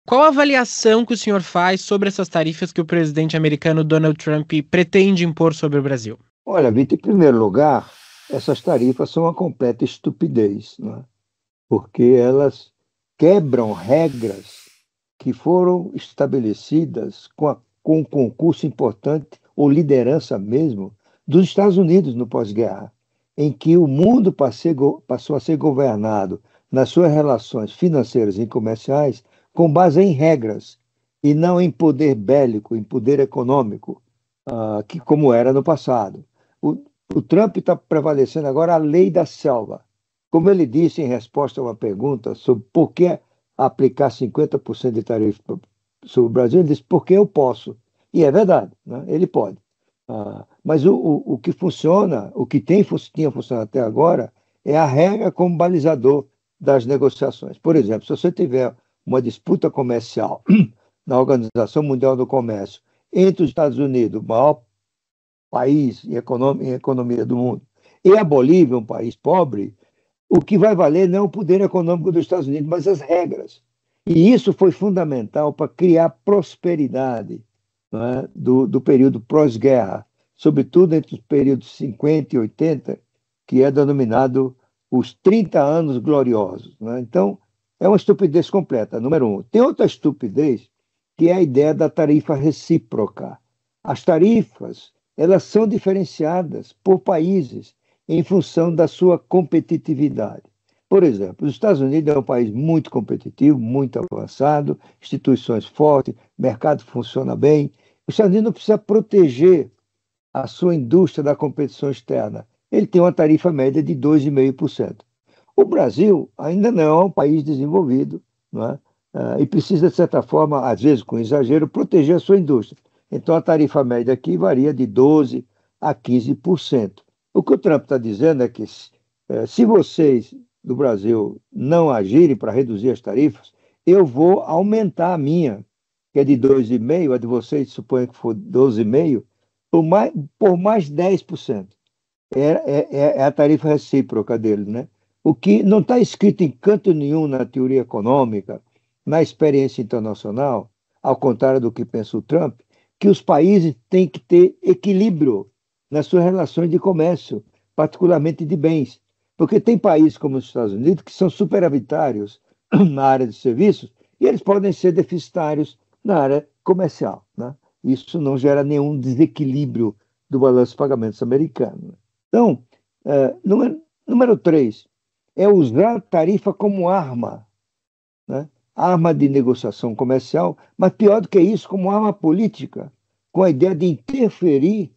Qual a avaliação que o senhor faz sobre essas tarifas que o presidente americano Donald Trump pretende impor sobre o Brasil? Olha, Vitor, em primeiro lugar, essas tarifas são uma completa estupidez, né? Porque elas quebram regras que foram estabelecidas com um concurso importante, ou liderança mesmo, dos Estados Unidos no pós-guerra, em que o mundo passou a ser governado nas suas relações financeiras e comerciais com base em regras e não em poder bélico, em poder econômico, que como era no passado. O, o Trump está prevalecendo agora a lei da selva. Como ele disse em resposta a uma pergunta sobre por que aplicar 50% de tarifa sobre o Brasil, ele disse, porque eu posso. E é verdade, né? Ele pode. Mas o que funciona, o que tinha funcionado até agora, é a regra como balizador das negociações. Por exemplo, se você tiver uma disputa comercial na Organização Mundial do Comércio entre os Estados Unidos, o maior país em economia do mundo, e a Bolívia, um país pobre, o que vai valer não é o poder econômico dos Estados Unidos, mas as regras. E isso foi fundamental para criar prosperidade, né, do período pós-guerra, sobretudo entre os períodos 50 e 80, que é denominado os 30 anos gloriosos. Né? Então, é uma estupidez completa, número um. Tem outra estupidez, que é a ideia da tarifa recíproca. As tarifas, elas são diferenciadas por países em função da sua competitividade. Por exemplo, os Estados Unidos é um país muito competitivo, muito avançado, instituições fortes, mercado funciona bem. Os Estados Unidos não precisa proteger a sua indústria da competição externa. Ele tem uma tarifa média de 2,5%. O Brasil ainda não é um país desenvolvido, não é? E precisa, de certa forma, às vezes com exagero, proteger a sua indústria. Então, a tarifa média aqui varia de 12% a 15%. O que o Trump está dizendo é que se vocês do Brasil não agirem para reduzir as tarifas, eu vou aumentar a minha, que é de 2,5%, a de vocês suponho que for 12,5%, por mais 10%. É a tarifa recíproca dele, né? O que não está escrito em canto nenhum na teoria econômica, na experiência internacional, ao contrário do que pensa o Trump, que os países têm que ter equilíbrio nas suas relações de comércio, particularmente de bens. Porque tem países como os Estados Unidos que são superavitários na área de serviços e eles podem ser deficitários na área comercial, né? Isso não gera nenhum desequilíbrio do balanço de pagamentos americano. Então, número 3, é usar a tarifa como arma, né? Arma de negociação comercial, mas pior do que isso, como arma política, com a ideia de interferir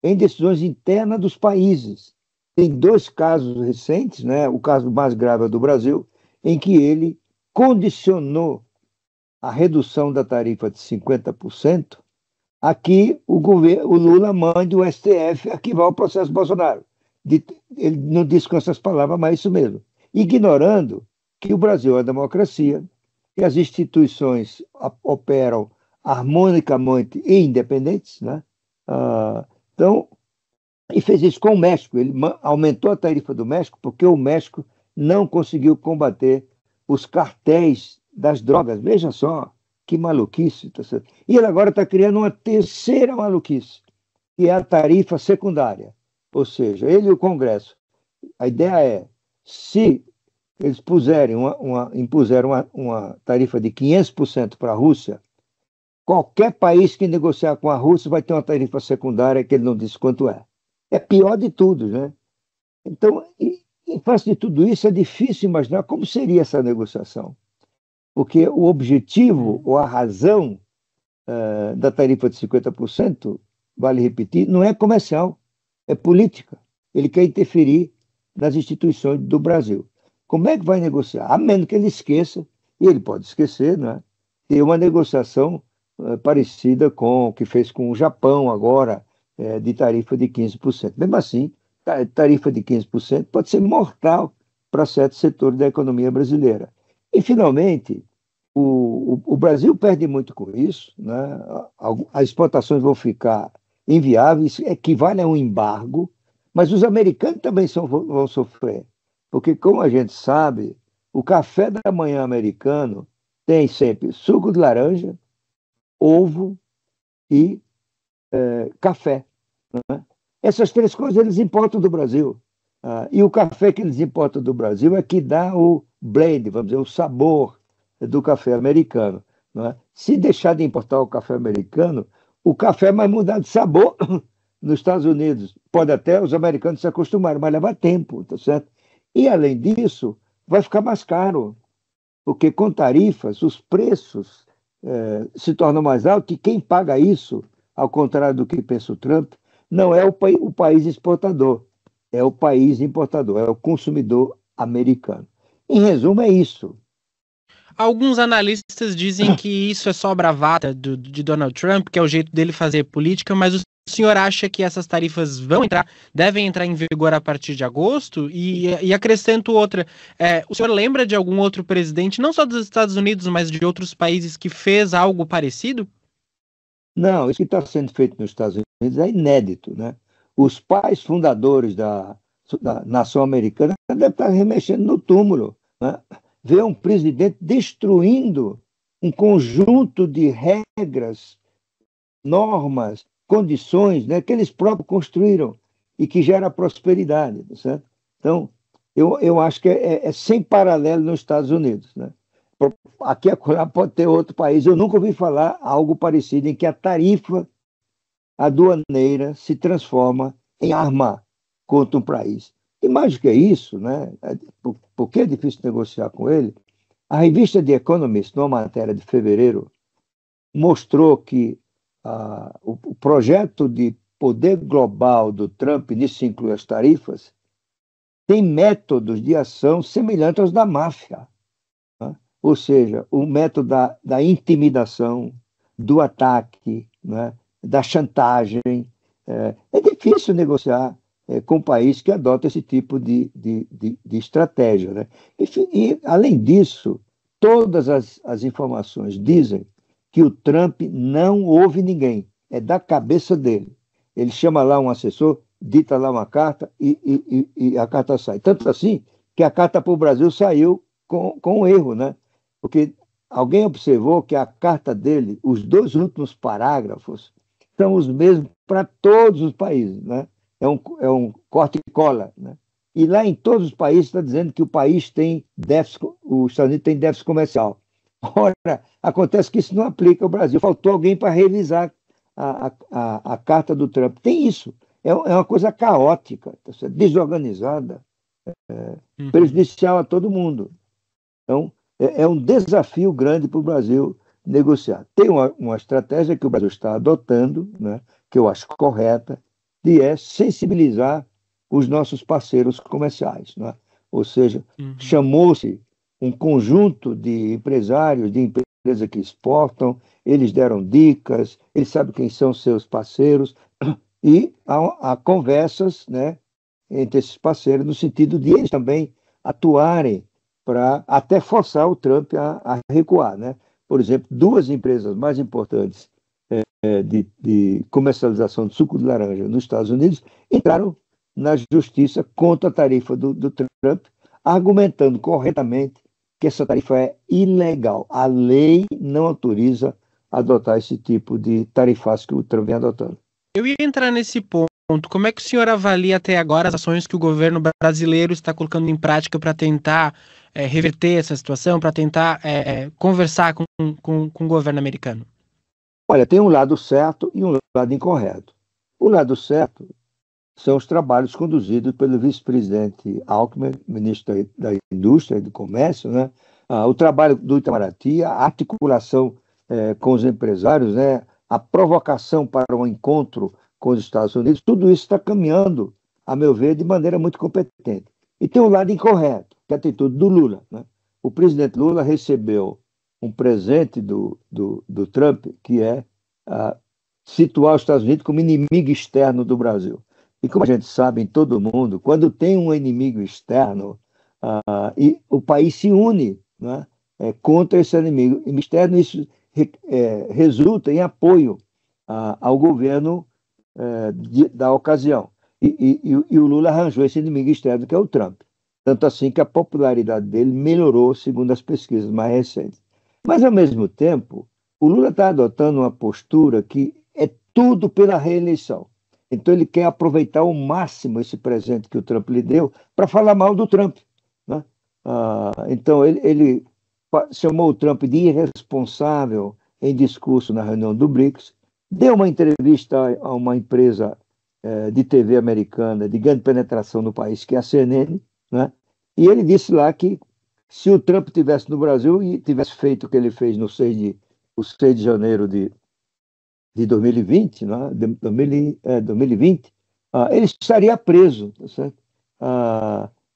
em decisões internas dos países. Tem dois casos recentes, né? O caso mais grave é do Brasil, em que ele condicionou a redução da tarifa de 50% a que o Lula mande o STF arquivar o processo Bolsonaro. Ele não disse com essas palavras, mas é isso mesmo. Ignorando que o Brasil é uma democracia, que as instituições operam harmonicamente e independentes, né? Então, e fez isso com o México. Ele aumentou a tarifa do México porque o México não conseguiu combater os cartéis das drogas. Veja só que maluquice. Tá certo? E ele agora está criando uma terceira maluquice, que é a tarifa secundária. Ou seja, ele e o Congresso. A ideia é, se eles impuseram uma tarifa de 500% para a Rússia, qualquer país que negociar com a Rússia vai ter uma tarifa secundária que ele não disse quanto é. É pior de tudo, né? Então, em face de tudo isso, é difícil imaginar como seria essa negociação. Porque o objetivo ou a razão da tarifa de 50%, vale repetir, não é comercial, é política. Ele quer interferir nas instituições do Brasil. Como é que vai negociar? A menos que ele esqueça, e ele pode esquecer, né? Ter uma negociação parecida com o que fez com o Japão agora, de tarifa de 15%. Mesmo assim, tarifa de 15% pode ser mortal para certos setores da economia brasileira. E, finalmente, o Brasil perde muito com isso, né? As exportações vão ficar inviáveis, equivale a um embargo, mas os americanos também vão sofrer, porque, como a gente sabe, o café da manhã americano tem sempre suco de laranja, ovo e café. Né? Essas três coisas eles importam do Brasil. E o café que eles importam do Brasil é que dá o blend, vamos dizer, o sabor do café americano. Não é? Se deixar de importar o café americano, o café vai mudar de sabor nos Estados Unidos. Pode até os americanos se acostumarem, mas leva tempo, tá certo? E, além disso, vai ficar mais caro, porque com tarifas os preços se tornam mais altos e quem paga isso, ao contrário do que pensa o Trump, não é o país exportador, é o país importador, é o consumidor americano. Em resumo, é isso. Alguns analistas dizem que isso é só bravata de Donald Trump, que é o jeito dele fazer política, mas o senhor acha que essas tarifas devem entrar em vigor a partir de agosto? E acrescento outra, o senhor lembra de algum outro presidente, não só dos Estados Unidos, mas de outros países que fez algo parecido? Não, isso que está sendo feito nos Estados Unidos é inédito, né? Os pais fundadores da nação americana devem estar remexendo no túmulo, né? Ver um presidente destruindo um conjunto de regras, normas, condições, né, que eles próprios construíram e que gera prosperidade, certo? Então, eu acho que é sem paralelo nos Estados Unidos, né? Aqui pode ter outro país. Eu nunca ouvi falar algo parecido em que a tarifa aduaneira se transforma em arma contra um país. E mais do que isso, né, por que é difícil negociar com ele? A revista The Economist, numa matéria de fevereiro, mostrou que o projeto de poder global do Trump, nisso inclui as tarifas, tem métodos de ação semelhantes aos da máfia. Ou seja, o método da intimidação, do ataque, né, da chantagem. É difícil negociar com um país que adota esse tipo de estratégia. Né? E, além disso, todas as informações dizem que o Trump não ouve ninguém, é da cabeça dele. Ele chama lá um assessor, dita lá uma carta e a carta sai. Tanto assim que a carta para o Brasil saiu com um erro, né? Porque alguém observou que a carta dele, os 2 últimos parágrafos, são os mesmos para todos os países, né? É um corte e cola, né? E lá em todos os países está dizendo que o país tem déficit, os Estados Unidos tem déficit comercial. Ora, acontece que isso não aplica ao Brasil. Faltou alguém para revisar a carta do Trump. Tem isso. É uma coisa caótica, desorganizada, prejudicial a todo mundo. Então, é um desafio grande para o Brasil negociar. Tem uma estratégia que o Brasil está adotando, né, que eu acho correta, que é sensibilizar os nossos parceiros comerciais. Né? Ou seja, chamou-se um conjunto de empresários, de empresas que exportam, eles deram dicas, eles sabem quem são seus parceiros, e há conversas, né, entre esses parceiros, no sentido de eles também atuarem para até forçar o Trump a recuar. Né? Por exemplo, 2 empresas mais importantes de comercialização de suco de laranja nos Estados Unidos entraram na justiça contra a tarifa do Trump, argumentando corretamente que essa tarifa é ilegal. A lei não autoriza adotar esse tipo de tarifácio que o Trump vem adotando. Eu ia entrar nesse ponto. Como é que o senhor avalia até agora as ações que o governo brasileiro está colocando em prática para tentar reverter essa situação, para tentar conversar com o governo americano? Olha, tem um lado certo e um lado incorreto. O lado certo são os trabalhos conduzidos pelo vice-presidente Alckmin, ministro da Indústria e do Comércio, né? O trabalho do Itamaraty, a articulação com os empresários, né? A provocação para um encontro com os Estados Unidos, tudo isso está caminhando, a meu ver, de maneira muito competente. E tem um lado incorreto, que é a atitude do Lula. Né? O presidente Lula recebeu um presente do Trump, que é situar os Estados Unidos como inimigo externo do Brasil. E como a gente sabe em todo mundo, quando tem um inimigo externo, e o país se une, né, contra esse inimigo externo, isso resulta em apoio ao governo da ocasião. E o Lula arranjou esse inimigo externo, que é o Trump. Tanto assim que a popularidade dele melhorou, segundo as pesquisas mais recentes. Mas, ao mesmo tempo, o Lula está adotando uma postura que é tudo pela reeleição. Então, ele quer aproveitar ao máximo esse presente que o Trump lhe deu para falar mal do Trump, né? Então, ele chamou o Trump de irresponsável em discurso na reunião do BRICS, deu uma entrevista a uma empresa de TV americana de grande penetração no país, que é a CNN, né? E ele disse lá que se o Trump estivesse no Brasil e tivesse feito o que ele fez no 6 de janeiro de 2020, né? 2020, ele estaria preso, tá certo?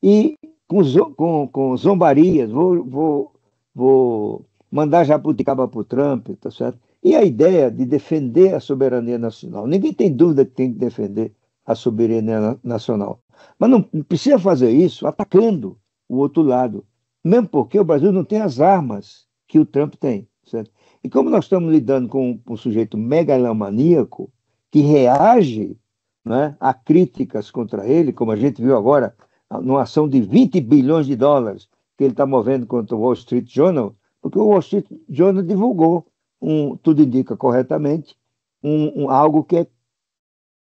E com zombarias, vou mandar jabuticaba para o Trump, tá certo? E a ideia de defender a soberania nacional. Ninguém tem dúvida que tem que defender a soberania nacional. Mas não precisa fazer isso atacando o outro lado. Mesmo porque o Brasil não tem as armas que o Trump tem, certo? E como nós estamos lidando com um sujeito megalomaníaco que reage, né, a críticas contra ele, como a gente viu agora, numa ação de 20 bilhões de dólares que ele está movendo contra o Wall Street Journal, porque o Wall Street Journal divulgou, tudo indica corretamente, algo que é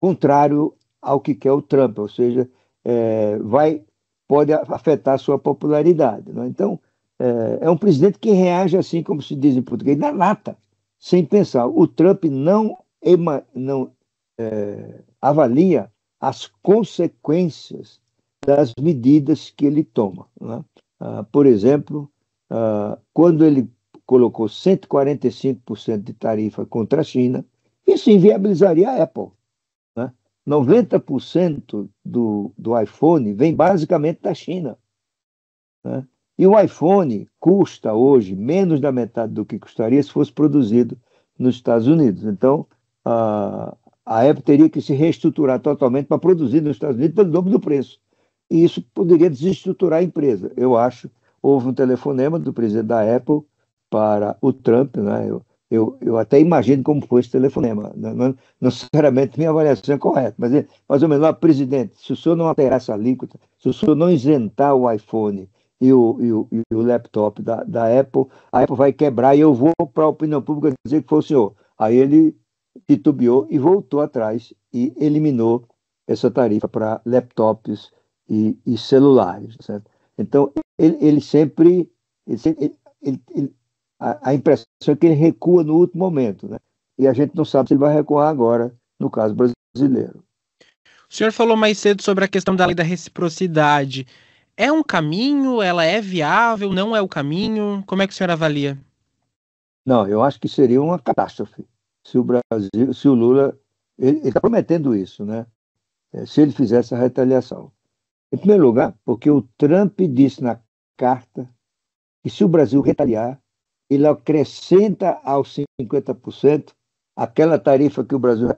contrário ao que quer o Trump, ou seja, pode afetar a sua popularidade, né? Então, é um presidente que reage assim, como se diz em português, na lata, sem pensar. O Trump não avalia as consequências das medidas que ele toma, né? Por exemplo, quando ele colocou 145% de tarifa contra a China, isso inviabilizaria a Apple, né? 90% do iPhone vem basicamente da China, né? E o iPhone custa hoje menos da metade do que custaria se fosse produzido nos Estados Unidos. Então, a Apple teria que se reestruturar totalmente para produzir nos Estados Unidos pelo dobro do preço. E isso poderia desestruturar a empresa. Eu acho, houve um telefonema do presidente da Apple para o Trump, né? Eu até imagino como foi esse telefonema. Não necessariamente minha avaliação é correta, mas mais ou menos, presidente, se o senhor não alterar essa alíquota, se o senhor não isentar o iPhone e o laptop da Apple, a Apple vai quebrar e eu vou para a opinião pública dizer que foi o senhor. Aí ele titubeou e voltou atrás e eliminou essa tarifa para laptops e celulares, certo? Então, ele sempre a impressão é que ele recua no último momento, né? E a gente não sabe se ele vai recuar agora, no caso brasileiro. O senhor falou mais cedo sobre a questão da lei da reciprocidade. É um caminho? Ela é viável? Não é o caminho? Como é que o senhor avalia? Não, eu acho que seria uma catástrofe se o Brasil, se o Lula, ele está prometendo isso, né? Se ele fizesse a retaliação. Em primeiro lugar, porque o Trump disse na carta que se o Brasil retaliar, ele acrescenta aos 50% aquela tarifa que o Brasil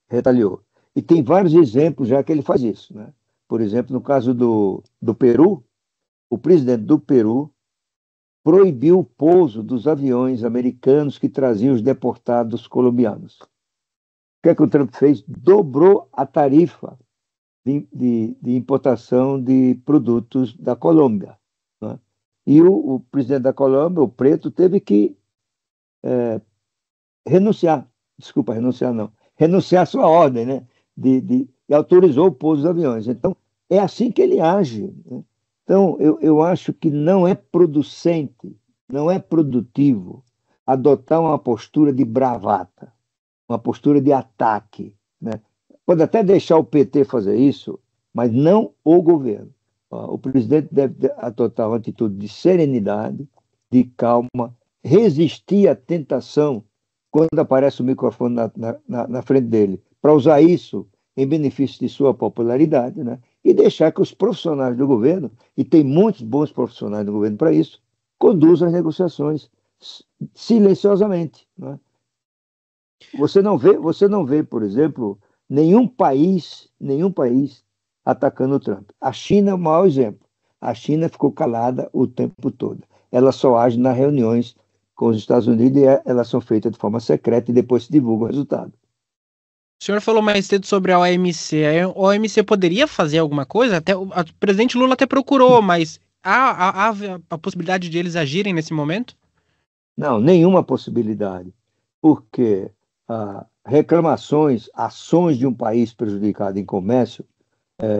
retaliou. E tem vários exemplos já que ele faz isso, né? Por exemplo, no caso do Peru, o presidente do Peru proibiu o pouso dos aviões americanos que traziam os deportados colombianos. O que é que o Trump fez? Dobrou a tarifa de importação de produtos da Colômbia, né? E o presidente da Colômbia, o Preto, teve que renunciar à sua ordem, né? E autorizou o pouso dos aviões. Então, é assim que ele age, né? Então, eu acho que não é producente, não é produtivo adotar uma postura de bravata, uma postura de ataque, né? Pode até deixar o PT fazer isso, mas não o governo. O presidente deve adotar uma atitude de serenidade, de calma, resistir à tentação quando aparece o microfone na frente dele, para usar isso em benefício de sua popularidade, né? E deixar que os profissionais do governo, e tem muitos bons profissionais do governo para isso, conduzam as negociações silenciosamente, né? Você não vê, por exemplo, nenhum país atacando o Trump. A China é o maior exemplo. A China ficou calada o tempo todo. Ela só age nas reuniões com os Estados Unidos e elas são feitas de forma secreta e depois se divulga o resultado. O senhor falou mais cedo sobre a OMC. A OMC poderia fazer alguma coisa? Até o presidente Lula até procurou, mas há a possibilidade de eles agirem nesse momento? Não, nenhuma possibilidade, porque reclamações, ações de um país prejudicado em comércio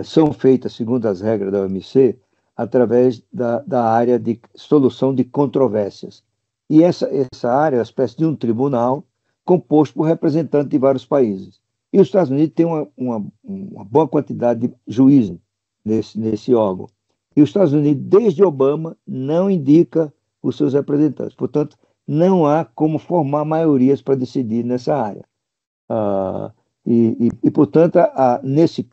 são feitas, segundo as regras da OMC, através da área de solução de controvérsias. E essa área é uma espécie de um tribunal composto por representantes de vários países. E os Estados Unidos têm uma boa quantidade de juízes nesse órgão. E os Estados Unidos, desde Obama, não indica os seus representantes. Portanto, não há como formar maiorias para decidir nessa área. Portanto,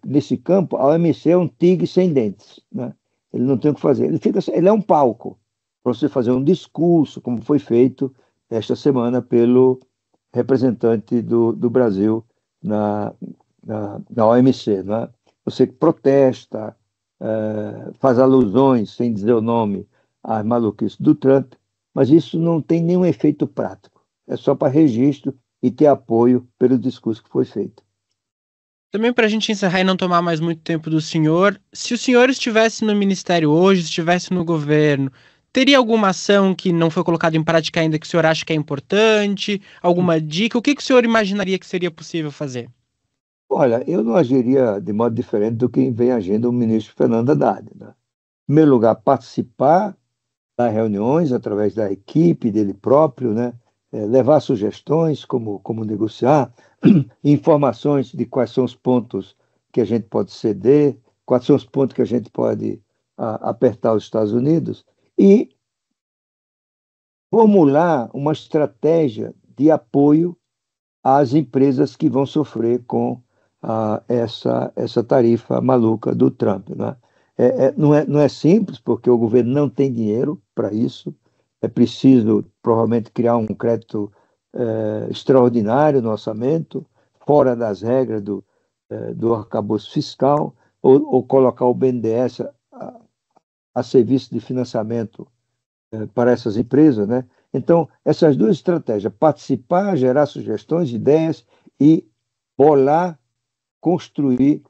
nesse campo, a OMC é um tigre sem dentes, né? Ele não tem o que fazer. Ele é um palco para você fazer um discurso, como foi feito esta semana pelo representante do Brasil na OMC, né? Você protesta, faz alusões, sem dizer o nome, às maluquices do Trump, mas isso não tem nenhum efeito prático. É só para registro e ter apoio pelo discurso que foi feito. Também para a gente encerrar e não tomar mais muito tempo do senhor, se o senhor estivesse no ministério hoje, estivesse no governo, teria alguma ação que não foi colocada em prática ainda que o senhor acha que é importante? Alguma dica? O que o senhor imaginaria que seria possível fazer? Olha, eu não agiria de modo diferente do que vem agindo o ministro Fernando Haddad, né? Em primeiro lugar, participar das reuniões através da equipe dele próprio, né? Levar sugestões como negociar, informações de quais são os pontos que a gente pode ceder, quais são os pontos que a gente pode apertar os Estados Unidos e formular uma estratégia de apoio às empresas que vão sofrer com essa tarifa maluca do Trump, né? Não é simples, porque o governo não tem dinheiro para isso. É preciso, provavelmente, criar um crédito extraordinário no orçamento, fora das regras do arcabouço fiscal, ou colocar o BNDES a serviço de financiamento para essas empresas, né? Então, essas duas estratégias, participar, gerar sugestões, ideias e bolar, construir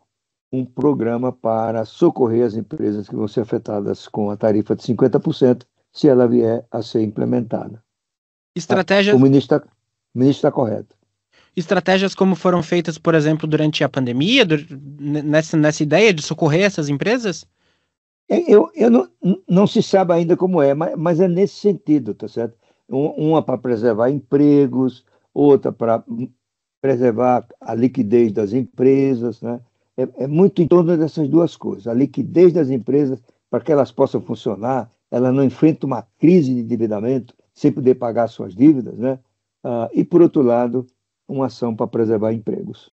um programa para socorrer as empresas que vão ser afetadas com a tarifa de 50%, se ela vier a ser implementada. O ministro está correto. Estratégias como foram feitas, por exemplo, durante a pandemia, nessa ideia de socorrer essas empresas? Não se sabe ainda como é, mas é nesse sentido, tá certo? Uma para preservar empregos, outra para preservar a liquidez das empresas, né? É muito em torno dessas duas coisas. A liquidez das empresas, para que elas possam funcionar, ela não enfrenta uma crise de endividamento sem poder pagar suas dívidas, né? E, por outro lado, uma ação para preservar empregos.